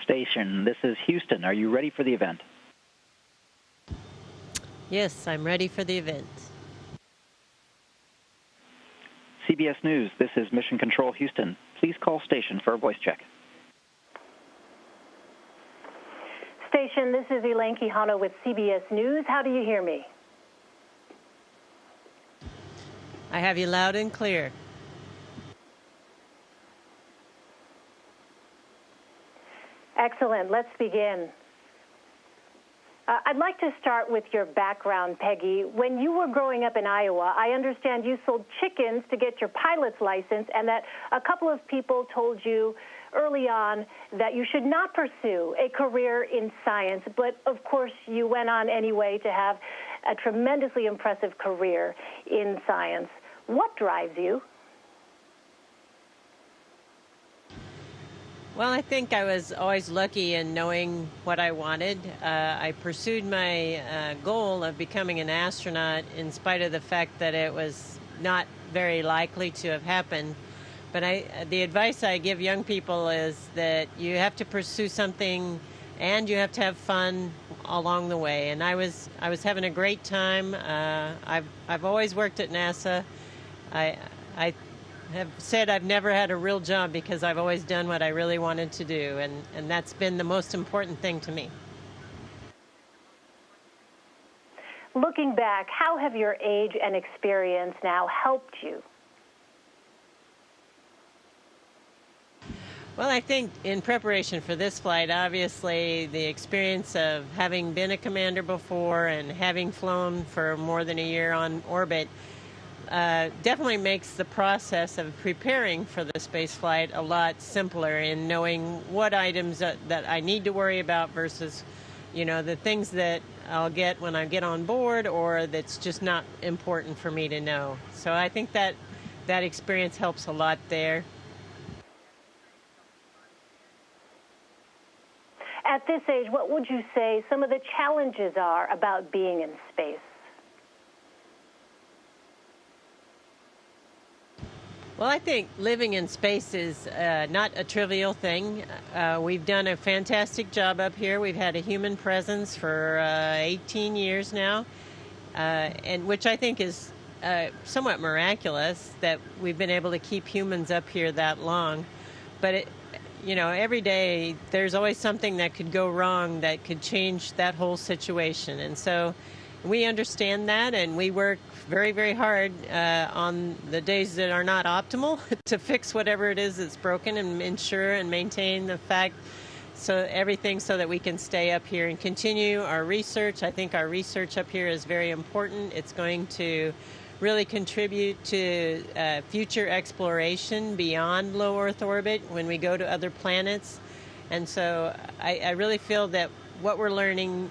Station, this is Houston. Are you ready for the event? Yes, I'm ready for the event. CBS News, this is Mission Control Houston. Please call station for a voice check. Station, this is Elaine Quijano with CBS News. How do you hear me? I have you loud and clear. Excellent. Let's begin. I'd like to start with your background, Peggy. When you were growing up in Iowa, I understand you sold chickens to get your pilot's license, and that a couple of people told you early on that you should not pursue a career in science. But, of course, you went on anyway to have a tremendously impressive career in science. What drives you? Well, I think I was always lucky in knowing what I wanted. I pursued my goal of becoming an astronaut in spite of the fact that it was not very likely to have happened. But the advice I give young people is that you have to pursue something and you have to have fun along the way. And I was having a great time. I've always worked at NASA. I have said I've never had a real job because I've always done what I really wanted to do, and that's been the most important thing to me. Looking back, how have your age and experience now helped you? Well, I think in preparation for this flight, obviously the experience of having been a commander before and having flown for more than a year on orbit definitely makes the process of preparing for the space flight a lot simpler in knowing what items that I need to worry about versus, the things that I'll get when I get on board or that's just not important for me to know. So I think that experience helps a lot there. At this age, what would you say some of the challenges are about being in space? Well, I think living in space is not a trivial thing. We've done a fantastic job up here. We've had a human presence for 18 years now, and which I think is somewhat miraculous that we've been able to keep humans up here that long. But every day there's always something that could go wrong that could change that whole situation, and so we understand that, and we work very, very hard on the days that are not optimal to fix whatever it is that's broken and ensure and maintain the fact, so everything so that we can stay up here and continue our research. I think our research up here is very important. It's going to really contribute to future exploration beyond low Earth orbit when we go to other planets. And so I really feel that what we're learning,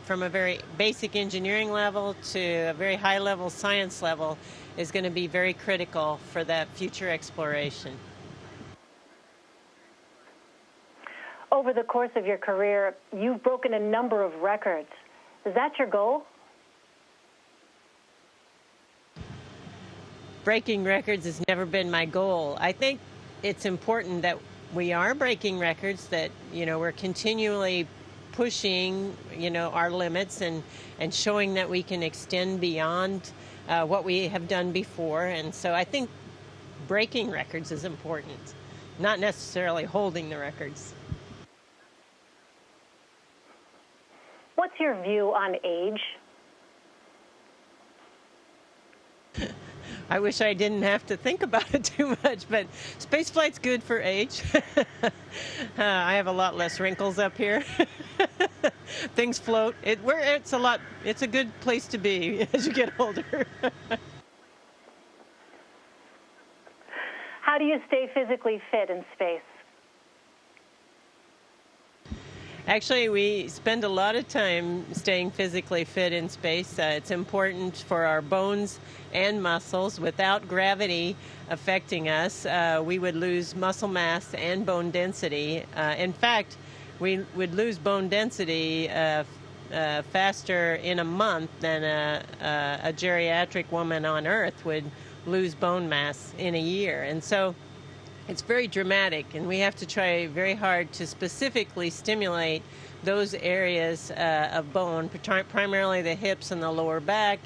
from a very basic engineering level to a very high-level science level is going to be very critical for that future exploration. Over the course of your career, you've broken a number of records. Is that your goal? Breaking records has never been my goal. I think it's important that we are breaking records, that, we're continually pushing, our limits and showing that we can extend beyond what we have done before. And so I think breaking records is important, not necessarily holding the records. What's your view on age? I wish I didn't have to think about it too much, but spaceflight's good for age. I have a lot less wrinkles up here. Things float. It's a good place to be as you get older. How do you stay physically fit in space? Actually, we spend a lot of time staying physically fit in space. It's important for our bones and muscles. Without gravity affecting us, we would lose muscle mass and bone density. In fact, we would lose bone density faster in a month than a geriatric woman on Earth would lose bone mass in a year. And so it's very dramatic, and we have to try very hard to specifically stimulate those areas of bone, primarily the hips and the lower back,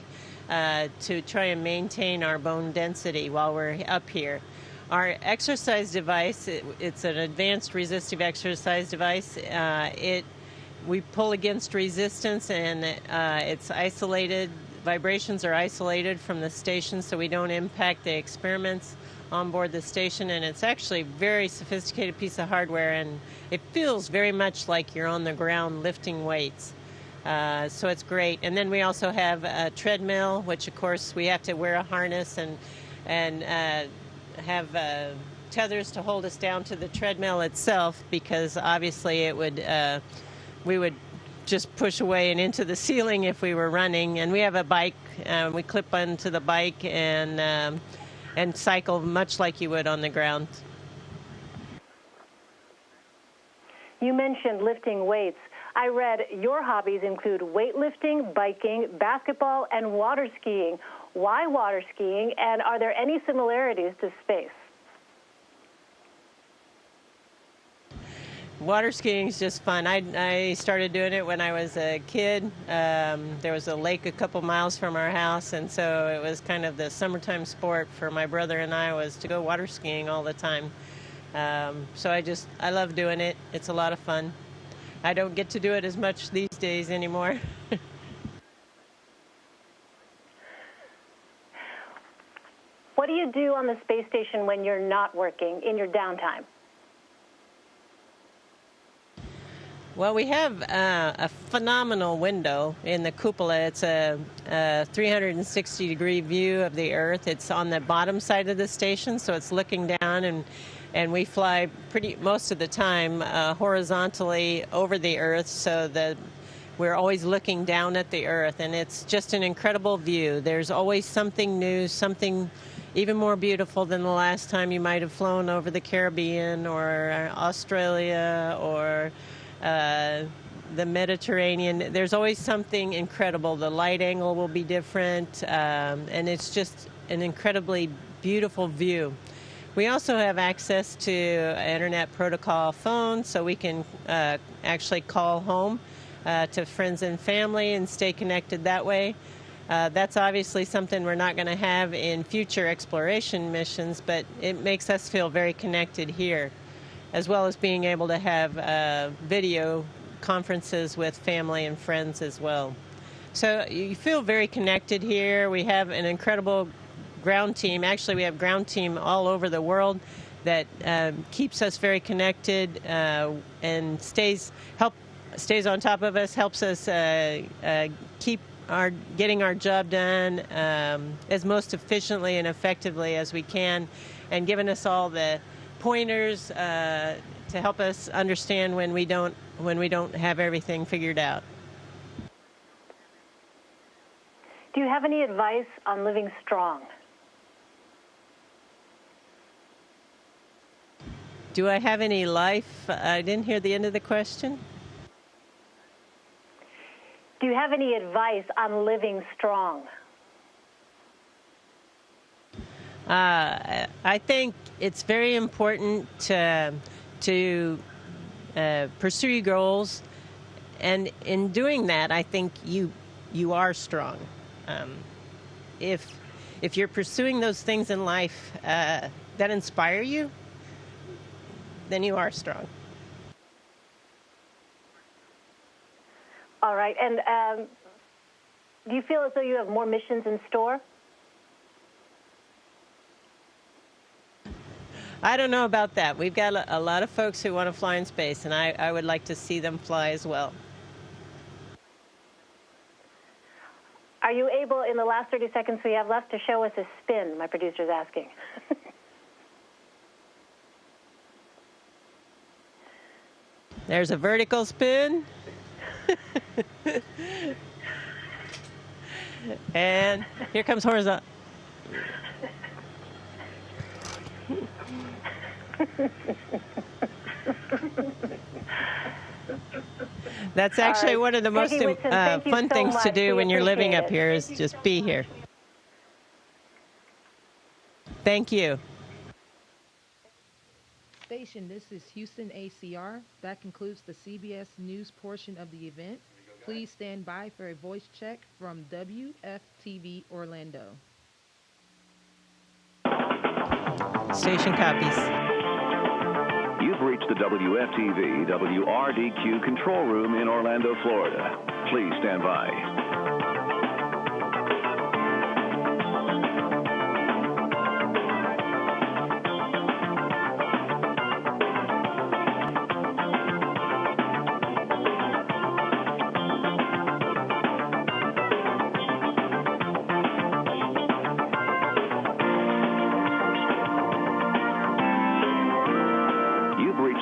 to try and maintain our bone density while we're up here. Our exercise device, it's an advanced resistive exercise device. We pull against resistance, and it's isolated. Vibrations are isolated from the station so we don't impact the experiments on board the station, and it's actually a very sophisticated piece of hardware, and it feels very much like you're on the ground lifting weights. So it's great. And then we also have a treadmill, which of course we have to wear a harness and have tethers to hold us down to the treadmill itself, because obviously it would we would just push away and into the ceiling if we were running. And we have a bike. We clip onto the bike and cycle much like you would on the ground. You mentioned lifting weights. I read your hobbies include weightlifting, biking, basketball, and water skiing. Why water skiing, and are there any similarities to space? Water skiing is just fun. I started doing it when I was a kid. There was a lake a couple miles from our house, and so it was kind of the summertime sport for my brother and I, was to go water skiing all the time. So I love doing it. It's a lot of fun. I don't get to do it as much these days anymore. What do you do on the space station when you're not working, in your downtime? Well, we have a phenomenal window in the cupola. It's a 360-degree view of the Earth. It's on the bottom side of the station, so it's looking down, and we fly most of the time horizontally over the Earth, so that we're always looking down at the Earth, and it's just an incredible view. There's always something new, something even more beautiful than the last time you might have flown over the Caribbean or Australia or the Mediterranean. There's always something incredible. The light angle will be different, and it's just an incredibly beautiful view. We also have access to an internet protocol phone, so we can actually call home to friends and family and stay connected that way. That's obviously something we're not going to have in future exploration missions, but it makes us feel very connected here, as well as being able to have video conferences with family and friends as well. So you feel very connected here. We have an incredible ground team. Actually, we have ground team all over the world that keeps us very connected and stays on top of us, helps us keep getting our job done as most efficiently and effectively as we can, and giving us all the pointers to help us understand when we don't have everything figured out. Do you have any advice on living strong? Do I have any life? I didn't hear the end of the question. Do you have any advice on living strong? I think it's very important to pursue your goals, and in doing that, I think you are strong. If you're pursuing those things in life that inspire you, then you are strong. All right. And do you feel as though you have more missions in store? I don't know about that. We've got a lot of folks who want to fly in space, and I would like to see them fly as well. Are you able, in the last 30 seconds we have left, to show us a spin? My producer's asking. There's a vertical spin. And here comes horizontal. That's actually one of the most fun things to do when you're living up here, is just be here. Thank you. Station, this is Houston ACR. That concludes the CBS News portion of the event. Please stand by for a voice check from WFTV Orlando. Station copies. You've reached the WFTV WRDQ control room in Orlando, Florida. Please stand by.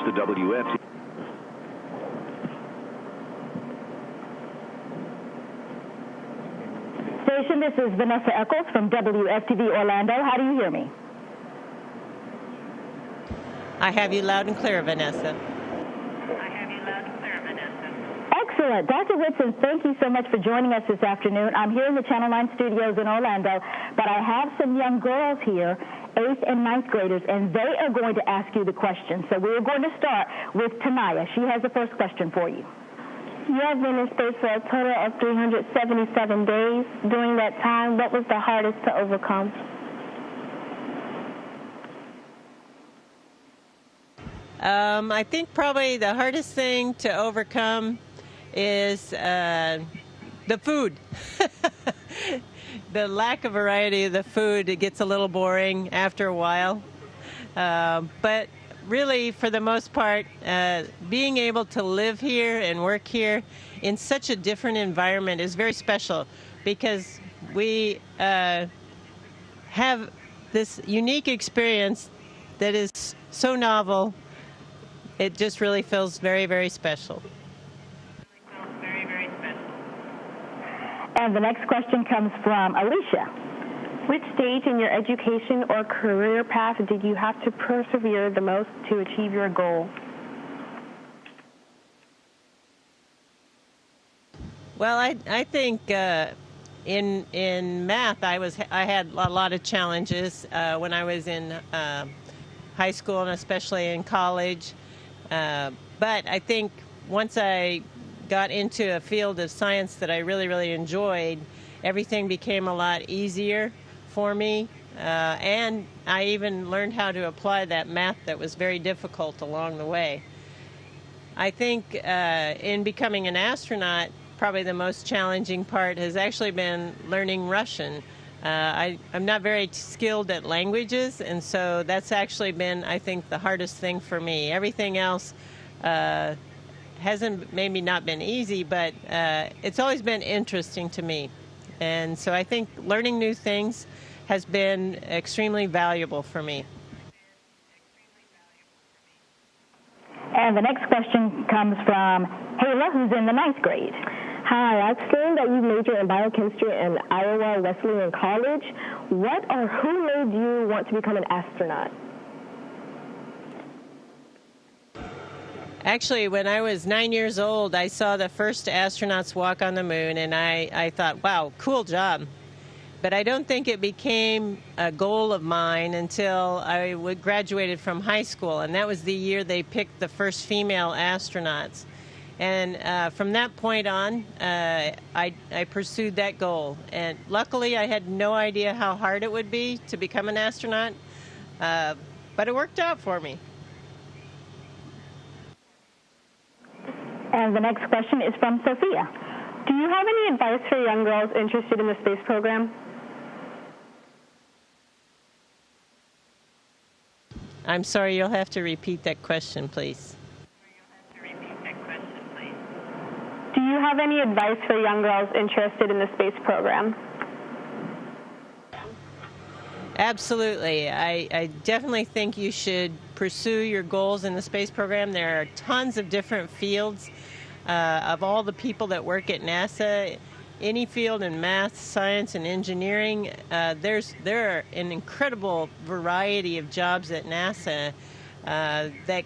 WFTV. Station, this is Vanessa Eccles from WFTV Orlando. How do you hear me? I have you loud and clear, Vanessa. Excellent. Dr. Whitson, thank you so much for joining us this afternoon. I'm here in the Channel 9 studios in Orlando, but I have some young girls here, 8th and 9th graders, and they are going to ask you the questions. So we're going to start with Tanaya. She has the first question for you. You have been in space for a total of 377 days. During that time, what was the hardest to overcome? I think probably the hardest thing to overcome is the food. The lack of variety of the food, it gets a little boring after a while. But really, for the most part, being able to live here and work here in such a different environment is very special, because we have this unique experience that is so novel. It just really feels very, very special. And the next question comes from Alicia. Which stage in your education or career path did you have to persevere the most to achieve your goal? Well, I think in math I had a lot of challenges when I was in high school and especially in college. But I think once I got into a field of science that I really, really enjoyed, everything became a lot easier for me. And I even learned how to apply that math that was very difficult along the way. I think in becoming an astronaut, probably the most challenging part has actually been learning Russian. I'm not very skilled at languages, and so that's actually been, I think, the hardest thing for me. Everything else hasn't maybe not been easy, but it's always been interesting to me. And so I think learning new things has been extremely valuable for me. And the next question comes from Hayla, who's in the 9th grade. Hi, I've seen that you major in biochemistry in Iowa Wesleyan College. What or who made you want to become an astronaut? Actually, when I was 9 years old, I saw the first astronauts walk on the moon, and I thought, wow, cool job. But I don't think it became a goal of mine until I graduated from high school, and that was the year they picked the first female astronauts. And from that point on, I pursued that goal. And luckily, I had no idea how hard it would be to become an astronaut, but it worked out for me. And the next question is from Sophia. Do you have any advice for young girls interested in the space program? I'm sorry, you'll have to repeat that question, please. Do you have any advice for young girls interested in the space program? Absolutely. I definitely think you should pursue your goals in the space program. There are tons of different fields of all the people that work at NASA. Any field in math, science, and engineering, there are an incredible variety of jobs at NASA that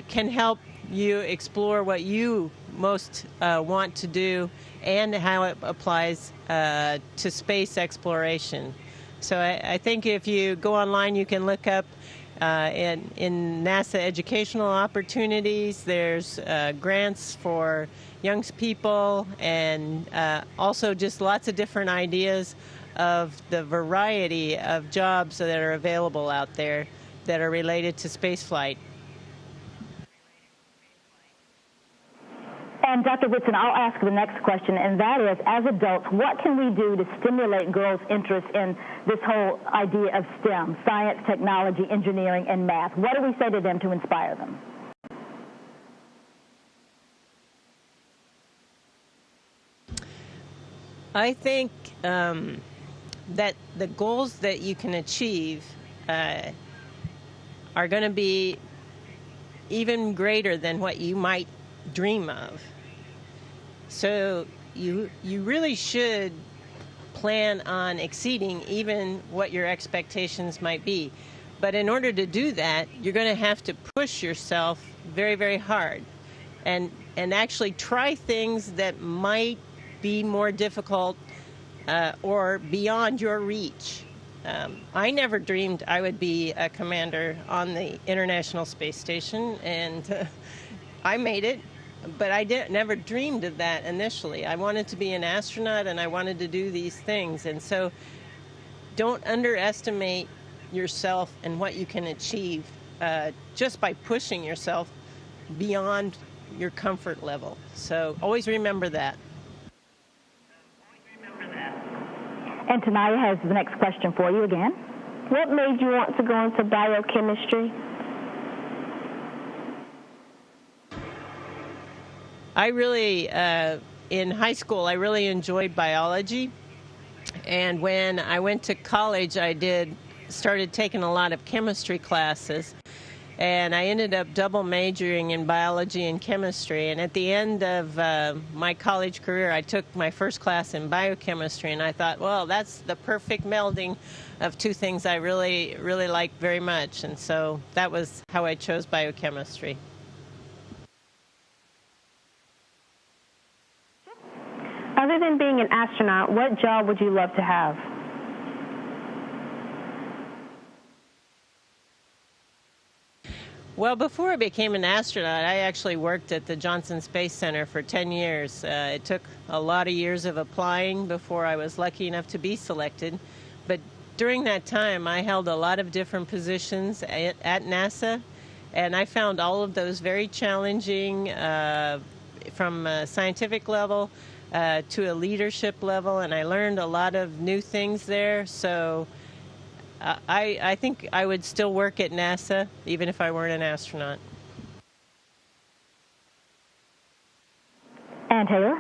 can help you explore what you most want to do and how it applies to space exploration. So I think if you go online, you can look up In NASA educational opportunities, there's grants for young people, and also just lots of different ideas of the variety of jobs that are available out there that are related to spaceflight. And Dr. Whitson, I'll ask the next question, and that is, as adults, what can we do to stimulate girls' interest in this whole idea of STEM, science, technology, engineering, and math? What do we say to them to inspire them? I think that the goals that you can achieve are going to be even greater than what you might dream of. So you really should plan on exceeding even what your expectations might be. But in order to do that, you're going to have to push yourself very, very hard and actually try things that might be more difficult or beyond your reach. I never dreamed I would be a commander on the International Space Station, and I made it. But I never dreamed of that initially. I wanted to be an astronaut, and I wanted to do these things. And so don't underestimate yourself and what you can achieve just by pushing yourself beyond your comfort level. So always remember that. And Tanaya has the next question for you again. What made you want to go into biochemistry? I really, in high school, I really enjoyed biology. And when I went to college, I started taking a lot of chemistry classes. And I ended up double majoring in biology and chemistry. And at the end of my college career, I took my first class in biochemistry. And I thought, well, that's the perfect melding of two things I really, really like very much. And so that was how I chose biochemistry. Other than being an astronaut, what job would you love to have? Well, before I became an astronaut, I actually worked at the Johnson Space Center for 10 years. It took a lot of years of applying before I was lucky enough to be selected. But during that time, I held a lot of different positions at NASA, and I found all of those very challenging from a scientific level to a leadership level, and I learned a lot of new things there. So I think I would still work at NASA even if I weren't an astronaut. And Taylor?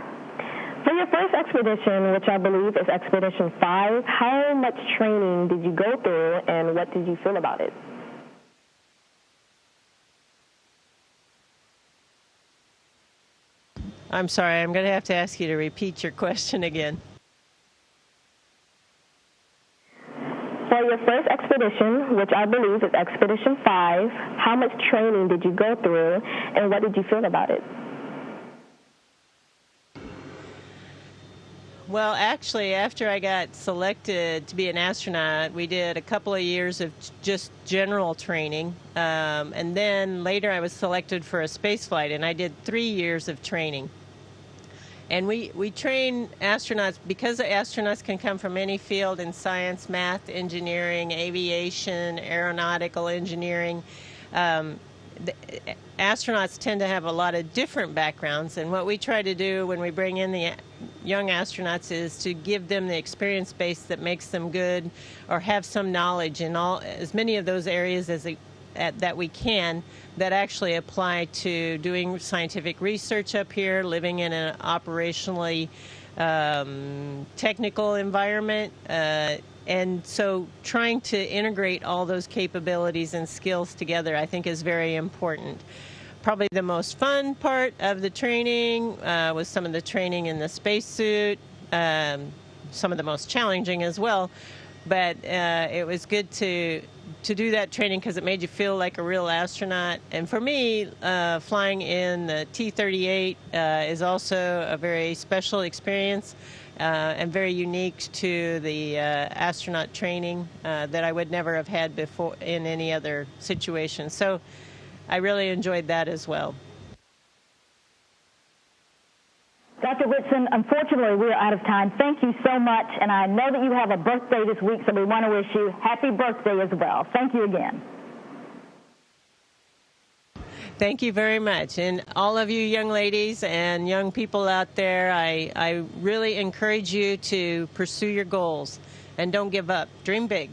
For your first expedition, which I believe is Expedition 5, how much training did you go through, and what did you feel about it? I'm sorry, I'm going to have to ask you to repeat your question again. For your first expedition, which I believe is Expedition 5, how much training did you go through, and what did you feel about it? Well, actually, after I got selected to be an astronaut, we did a couple of years of just general training. And then later I was selected for a space flight, and I did 3 years of training. And we train astronauts because astronauts can come from any field in science, math, engineering, aviation, aeronautical engineering. The astronauts tend to have a lot of different backgrounds, and what we try to do when we bring in the young astronauts is to give them the experience base that makes them good or have some knowledge in as many of those areas that we can that actually apply to doing scientific research up here, living in an operationally technical environment. And so trying to integrate all those capabilities and skills together, I think, is very important. Probably the most fun part of the training was some of the training in the spacesuit, some of the most challenging as well. But it was good to do that training because it made you feel like a real astronaut. And for me, flying in the T-38 is also a very special experience and very unique to the astronaut training that I would never have had before in any other situation. So I really enjoyed that as well. Dr. Whitson, unfortunately, we are out of time. Thank you so much, and I know that you have a birthday this week, so we want to wish you happy birthday as well. Thank you again. Thank you very much. And all of you young ladies and young people out there, I really encourage you to pursue your goals and don't give up. Dream big.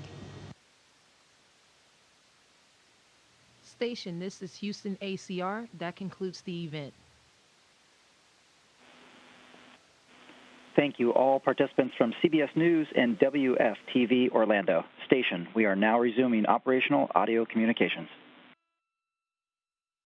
Station, this is Houston ACR. That concludes the event. Thank you, all participants from CBS News and WFTV Orlando. Station, we are now resuming operational audio communications.